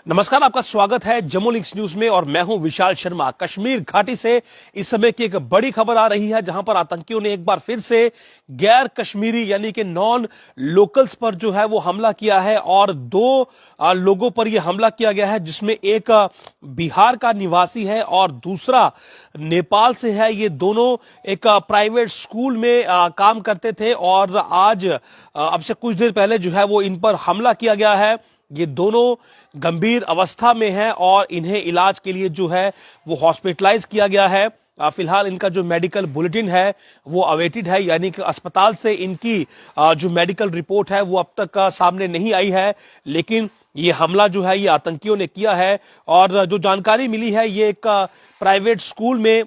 नमस्कार, आपका स्वागत है जम्मू लिंक्स न्यूज में और मैं हूं विशाल शर्मा। कश्मीर घाटी से इस समय की एक बड़ी खबर आ रही है, जहां पर आतंकियों ने एक बार फिर से गैर कश्मीरी यानी कि नॉन लोकल्स पर जो है वो हमला किया है और दो लोगों पर यह हमला किया गया है, जिसमें एक बिहार का निवासी है और दूसरा नेपाल से है। ये दोनों एक प्राइवेट स्कूल में काम करते थे और आज अब से कुछ देर पहले जो है वो इन पर हमला किया गया है। ये दोनों गंभीर अवस्था में हैं और इन्हें इलाज के लिए जो है वो हॉस्पिटलाइज किया गया है। फिलहाल इनका जो मेडिकल बुलेटिन है वो अवेटेड है, यानी कि अस्पताल से इनकी जो मेडिकल रिपोर्ट है वो अब तक सामने नहीं आई है। लेकिन ये हमला जो है ये आतंकियों ने किया है और जो जानकारी मिली है ये एक प्राइवेट स्कूल में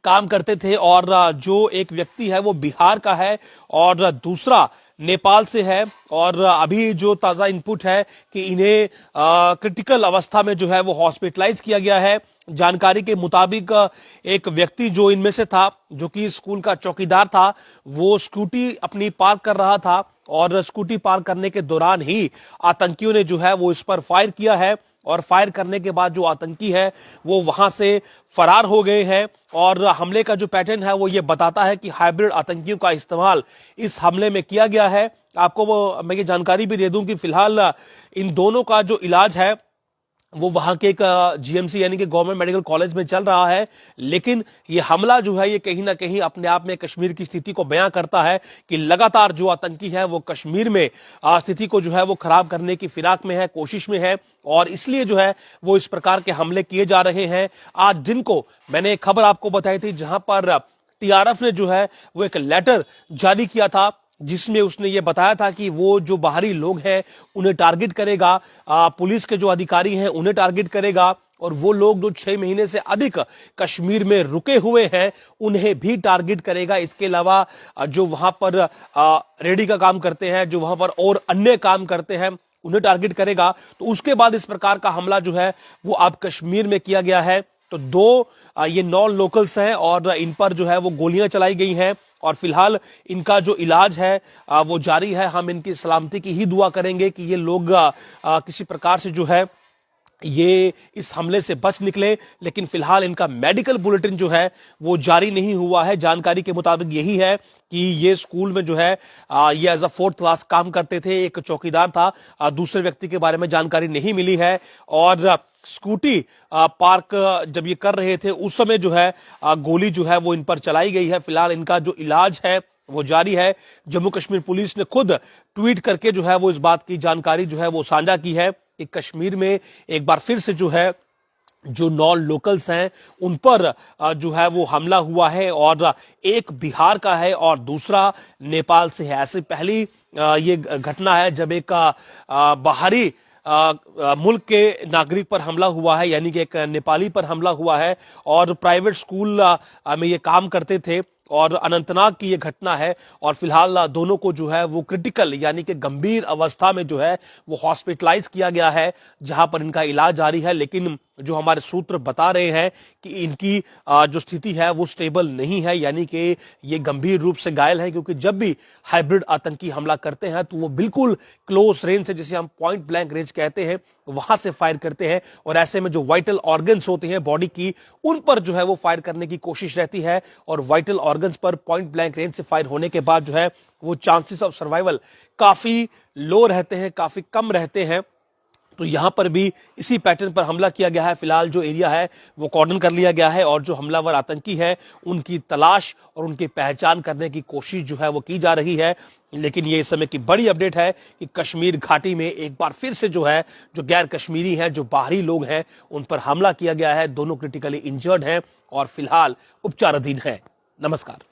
काम करते थे और जो एक व्यक्ति है वो बिहार का है और दूसरा नेपाल से है। और अभी जो ताजा इनपुट है कि इन्हें क्रिटिकल अवस्था में जो है वो हॉस्पिटलाइज किया गया है। जानकारी के मुताबिक एक व्यक्ति जो इनमें से था, जो कि स्कूल का चौकीदार था, वो स्कूटी अपनी पार्क कर रहा था और स्कूटी पार्क करने के दौरान ही आतंकियों ने जो है वो इस पर फायर किया है और फायर करने के बाद जो आतंकी है वो वहां से फरार हो गए हैं। और हमले का जो पैटर्न है वो ये बताता है कि हाइब्रिड आतंकियों का इस्तेमाल इस हमले में किया गया है। आपको वो मैं ये जानकारी भी दे दूं कि फिलहाल इन दोनों का जो इलाज है वो वहां के एक जीएमसी यानी कि गवर्नमेंट मेडिकल कॉलेज में चल रहा है। लेकिन ये हमला जो है ये कहीं ना कहीं अपने आप में कश्मीर की स्थिति को बयां करता है कि लगातार जो आतंकी है वो कश्मीर में स्थिति को जो है वो खराब करने की फिराक में है, कोशिश में है और इसलिए जो है वो इस प्रकार के हमले किए जा रहे हैं। आज दिन को मैंने एक खबर आपको बताई थी, जहां पर टीआरएफ ने जो है वो एक लेटर जारी किया था, जिसमें उसने ये बताया था कि वो जो बाहरी लोग हैं उन्हें टारगेट करेगा, पुलिस के जो अधिकारी हैं उन्हें टारगेट करेगा और वो लोग जो 6 महीने से अधिक कश्मीर में रुके हुए हैं उन्हें भी टारगेट करेगा। इसके अलावा जो वहां पर रेडी का काम करते हैं, जो वहां पर और अन्य काम करते हैं, उन्हें टारगेट करेगा। तो उसके बाद इस प्रकार का हमला जो है वो अब कश्मीर में किया गया है। तो दो ये नॉन लोकल्स हैं और इन पर जो है वो गोलियां चलाई गई हैं और फिलहाल इनका जो इलाज है वो जारी है। हम इनकी सलामती की ही दुआ करेंगे कि ये लोग किसी प्रकार से जो है ये इस हमले से बच निकले। लेकिन फिलहाल इनका मेडिकल बुलेटिन जो है वो जारी नहीं हुआ है। जानकारी के मुताबिक यही है कि ये स्कूल में जो है ये एज अ 4th क्लास काम करते थे, एक चौकीदार था। दूसरे व्यक्ति के बारे में जानकारी नहीं मिली है और स्कूटी पार्क जब ये कर रहे थे उस समय जो है गोली जो है वो इन पर चलाई गई है। फिलहाल इनका जो इलाज है वो जारी है। जम्मू कश्मीर पुलिस ने खुद ट्वीट करके जो है वो इस बात की जानकारी जो है वो साझा की है कि कश्मीर में एक बार फिर से जो है जो नॉन लोकल्स हैं उन पर जो है वो हमला हुआ है और एक बिहार का है और दूसरा नेपाल से है। ऐसे पहली ये घटना है जब एक बाहरी मुल्क के नागरिक पर हमला हुआ है, यानी कि एक नेपाली पर हमला हुआ है और प्राइवेट स्कूल में ये काम करते थे और अनंतनाग की ये घटना है। और फिलहाल दोनों को जो है वो क्रिटिकल यानी कि गंभीर अवस्था में जो है वो हॉस्पिटलाइज किया गया है, जहां पर इनका इलाज जारी है। लेकिन जो हमारे सूत्र बता रहे हैं कि इनकी जो स्थिति है वो स्टेबल नहीं है, यानी कि ये गंभीर रूप से घायल है। क्योंकि जब भी हाइब्रिड आतंकी हमला करते हैं तो वो बिल्कुल क्लोज रेंज से, जिसे हम पॉइंट ब्लैंक रेंज कहते हैं, वहां से फायर करते हैं और ऐसे में जो वाइटल ऑर्गन्स होते हैं बॉडी की उन पर जो है वो फायर करने की कोशिश रहती है और वाइटल ऑर्गन्स पर पॉइंट ब्लैंक रेंज से फायर होने के बाद जो है वो चांसेस ऑफ सर्वाइवल काफी लो रहते हैं, काफी कम रहते हैं। तो यहां पर भी इसी पैटर्न पर हमला किया गया है। फिलहाल जो एरिया है वो कॉर्डन कर लिया गया है और जो हमलावर आतंकी है उनकी तलाश और उनकी पहचान करने की कोशिश जो है वो की जा रही है। लेकिन ये इस समय की बड़ी अपडेट है कि कश्मीर घाटी में एक बार फिर से जो है जो गैर कश्मीरी हैं, जो बाहरी लोग हैं, उन पर हमला किया गया है। दोनों क्रिटिकली इंजर्ड हैं और फिलहाल उपचाराधीन हैं। नमस्कार।